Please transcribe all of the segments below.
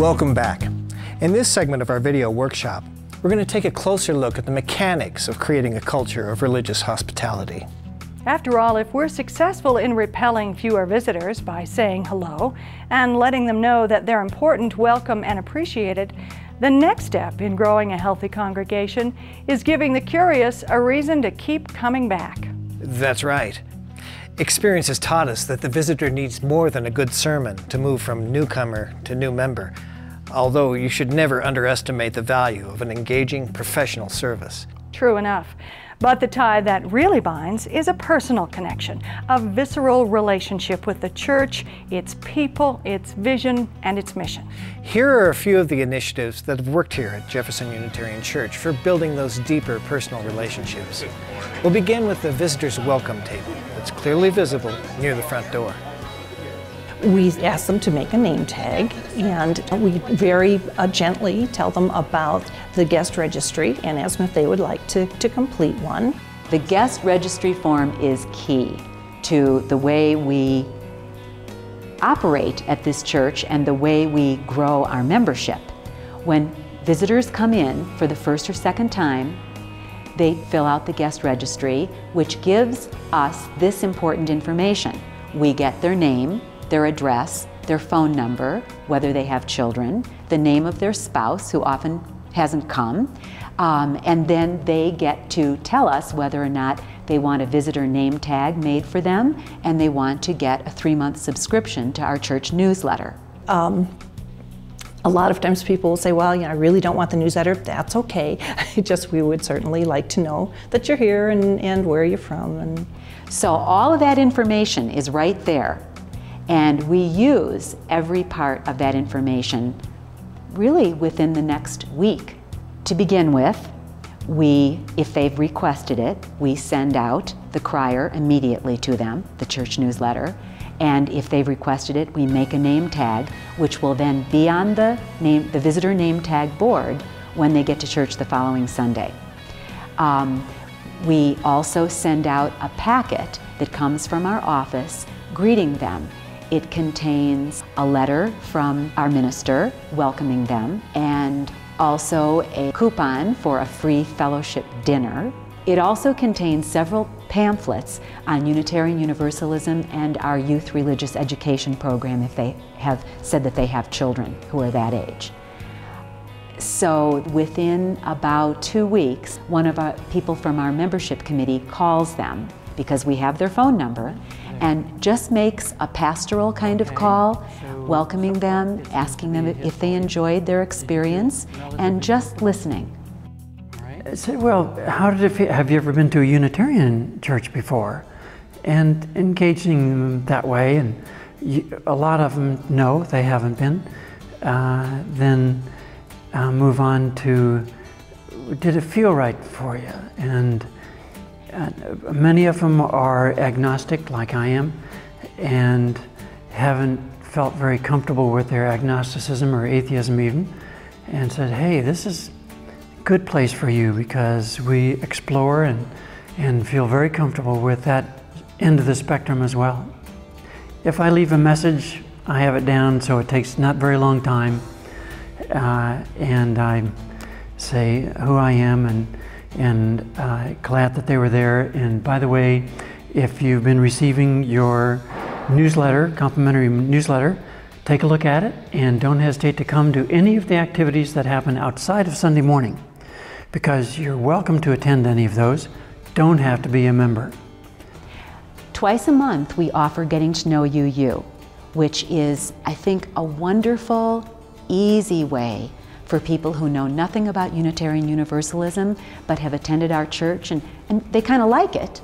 Welcome back. In this segment of our video workshop, we're going to take a closer look at the mechanics of creating a culture of religious hospitality. After all, if we're successful in repelling fewer visitors by saying hello and letting them know that they're important, welcome, and appreciated, the next step in growing a healthy congregation is giving the curious a reason to keep coming back. That's right. Experience has taught us that the visitor needs more than a good sermon to move from newcomer to new member, although you should never underestimate the value of an engaging professional service. True enough. But the tie that really binds is a personal connection, a visceral relationship with the church, its people, its vision, and its mission. Here are a few of the initiatives that have worked here at Jefferson Unitarian Church for building those deeper personal relationships. We'll begin with the visitor's welcome table that's clearly visible near the front door. We ask them to make a name tag, and we very gently tell them about the guest registry and ask them if they would like to complete one. The guest registry form is key to the way we operate at this church and the way we grow our membership. When visitors come in for the first or second time, they fill out the guest registry, which gives us this important information. We get their name, their address, their phone number, whether they have children, the name of their spouse, who often hasn't come, and then they get to tell us whether or not they want a visitor name tag made for them, and they want to get a 3-month subscription to our church newsletter. A lot of times people will say, well, I really don't want the newsletter. That's okay. We would certainly like to know that you're here and where you're from. So all of that information is right there. And we use every part of that information really within the next week. To begin with, if they've requested it, we send out the crier immediately to them, the church newsletter. And if they've requested it, we make a name tag, which will then be on the visitor name tag board when they get to church the following Sunday. We also send out a packet that comes from our office greeting them. It contains a letter from our minister welcoming them, and also a coupon for a free fellowship dinner. It also contains several pamphlets on Unitarian Universalism and our youth religious education program if they have said that they have children who are that age. So within about 2 weeks, one of our people from our membership committee calls them, because we have their phone number, and just makes a pastoral kind of call, welcoming them, asking them if they enjoyed their experience, and just listening. So, well, how did it feel? Have you ever been to a Unitarian church before? And engaging them that way, and a lot of them no, they haven't been. Then move on to, did it feel right for you? And many of them are agnostic, like I am, and haven't felt very comfortable with their agnosticism or atheism even, and said, hey, this is a good place for you because we explore and feel very comfortable with that end of the spectrum as well. If I leave a message, I have it down so it takes not very long time, and I say who I am and glad that they were there. And by the way, if you've been receiving your newsletter, complimentary newsletter, take a look at it and don't hesitate to come to any of the activities that happen outside of Sunday morning, because you're welcome to attend any of those. Don't have to be a member. Twice a month we offer Getting to Know You, which is, I think, a wonderful, easy way for people who know nothing about Unitarian Universalism but have attended our church and they kind of like it.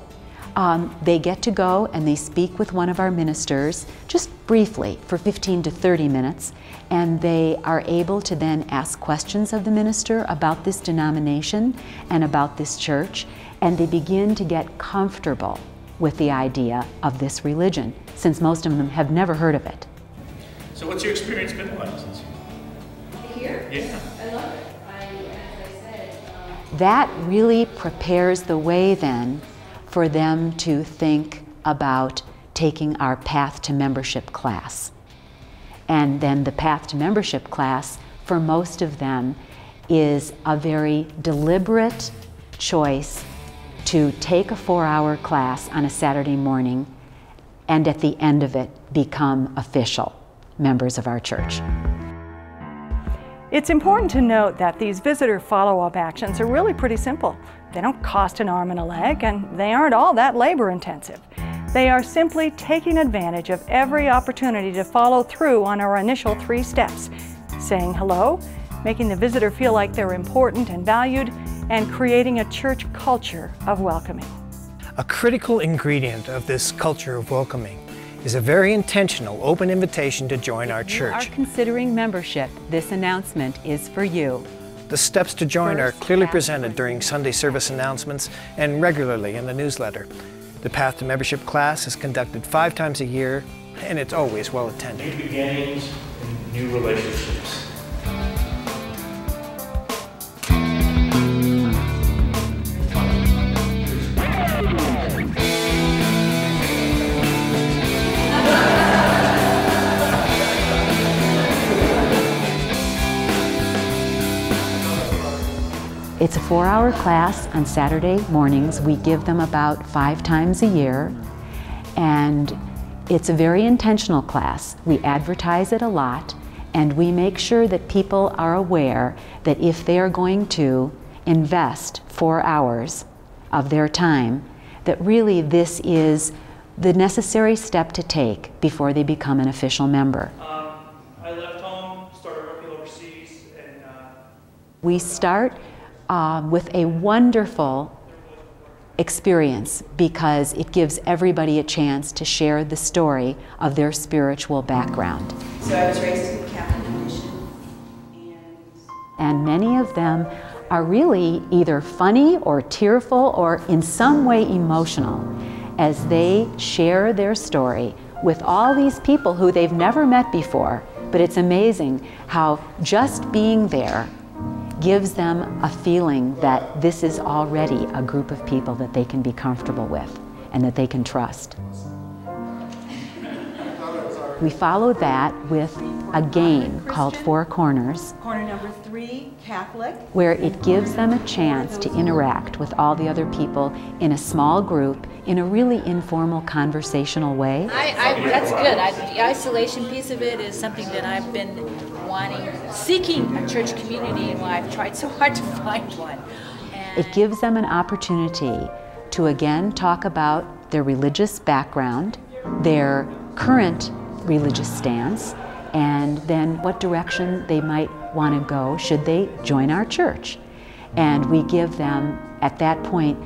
They get to go and they speak with one of our ministers just briefly for 15 to 30 minutes, and they are able to then ask questions of the minister about this denomination and about this church, and they begin to get comfortable with the idea of this religion, since most of them have never heard of it. So what's your experience been like since here? Yeah. I love it. As I said, that really prepares the way then for them to think about taking our Path to Membership class. And then the Path to Membership class, for most of them, is a very deliberate choice to take a 4-hour class on a Saturday morning and at the end of it become official members of our church. It's important to note that these visitor follow-up actions are really pretty simple. They don't cost an arm and a leg, and they aren't all that labor-intensive. They are simply taking advantage of every opportunity to follow through on our initial 3 steps: saying hello, making the visitor feel like they're important and valued, and creating a church culture of welcoming. A critical ingredient of this culture of welcoming is a very intentional open invitation to join our church. If you are considering membership, this announcement is for you. The steps to join are clearly presented during Sunday service announcements and regularly in the newsletter. The Path to Membership class is conducted 5 times a year, and it's always well attended. New beginnings and new relationships. It's a 4-hour class on Saturday mornings. We give them about 5 times a year, and it's a very intentional class. We advertise it a lot, and we make sure that people are aware that if they are going to invest 4 hours of their time, that really this is the necessary step to take before they become an official member. I left home, started working overseas, and We start with a wonderful experience because it gives everybody a chance to share the story of their spiritual background. So I was raised in the Catholic mission, And many of them are really either funny or tearful or in some way emotional as they share their story with all these people who they've never met before. But it's amazing how just being there gives them a feeling that this is already a group of people that they can be comfortable with and that they can trust. We follow that with a game called Four Corners, corner number 3, Catholic. where it gives them a chance to interact with all the other people in a small group in a really informal conversational way. That's good. The isolation piece of it is something that I've been seeking a church community, and why I've tried so hard to find one. It gives them an opportunity to again talk about their religious background, their current religious stance, and then what direction they might want to go should they join our church. And we give them, at that point,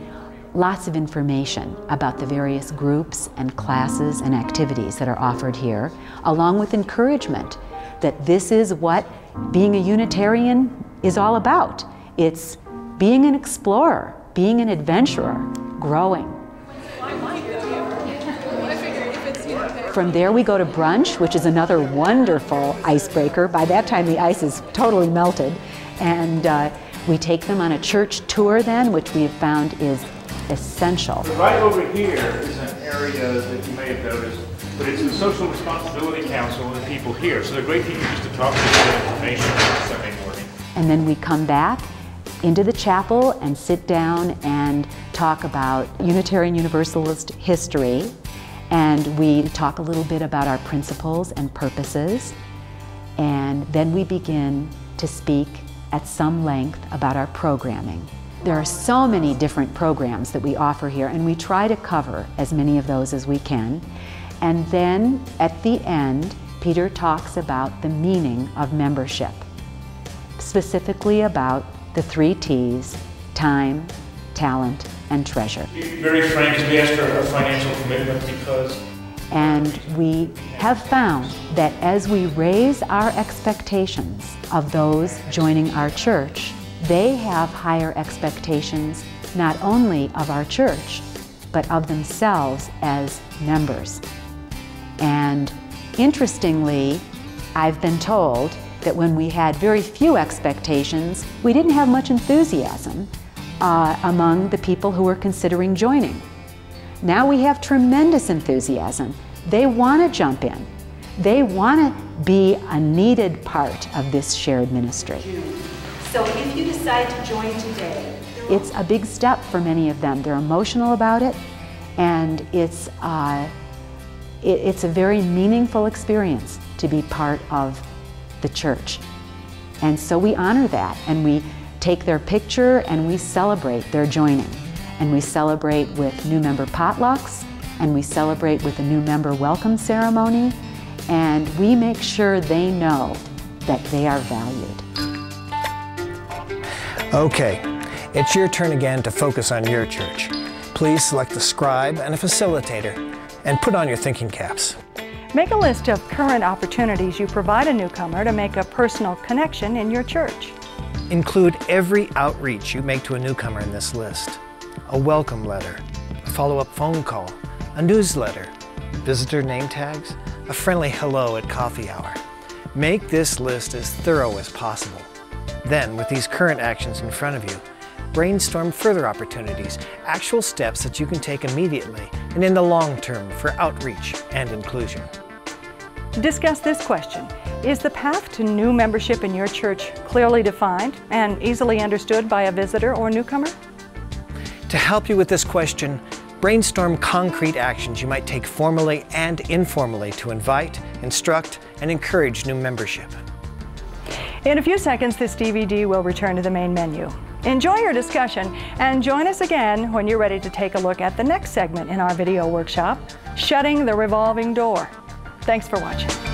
lots of information about the various groups and classes and activities that are offered here, along with encouragement that this is what being a Unitarian is all about. It's being an explorer, being an adventurer, growing. From there we go to brunch, which is another wonderful icebreaker. By that time the ice is totally melted. And we take them on a church tour then, which we have found is essential. right over here is an area that you may have noticed, but it's the Social Responsibility Council and the people here. So they're great people just to talk to get information on Sunday morning. And then we come back into the chapel and sit down and talk about Unitarian Universalist history. And we talk a little bit about our principles and purposes. And then we begin to speak at some length about our programming. There are so many different programs that we offer here, and we try to cover as many of those as we can. And then at the end, Peter talks about the meaning of membership, specifically about the 3 T's: time, talent, and treasure. Be very frank, we ask for a financial commitment because And we have found that as we raise our expectations of those joining our church, they have higher expectations not only of our church, but of themselves as members. And interestingly, I've been told that when we had very few expectations, we didn't have much enthusiasm among the people who were considering joining. Now we have tremendous enthusiasm. They want to jump in. They want to be a needed part of this shared ministry. So if you decide to join today, It's a big step for many of them. They're emotional about it, and it's a very meaningful experience to be part of the church. And so we honor that, and we take their picture and we celebrate their joining. And we celebrate with new member potlucks, and we celebrate with a new member welcome ceremony, and we make sure they know that they are valued. Okay, it's your turn again to focus on your church. Please select a scribe and a facilitator and put on your thinking caps. Make a list of current opportunities you provide a newcomer to make a personal connection in your church. Include every outreach you make to a newcomer in this list. A welcome letter, a follow-up phone call, a newsletter, visitor name tags, a friendly hello at coffee hour. Make this list as thorough as possible. Then, with these current actions in front of you, brainstorm further opportunities, actual steps that you can take immediately and in the long term for outreach and inclusion. Discuss this question. Is the path to new membership in your church clearly defined and easily understood by a visitor or newcomer? To help you with this question, brainstorm concrete actions you might take formally and informally to invite, instruct, and encourage new membership. In a few seconds, this DVD will return to the main menu. Enjoy your discussion and join us again when you're ready to take a look at the next segment in our video workshop, Shutting the Revolving Door. Thanks for watching.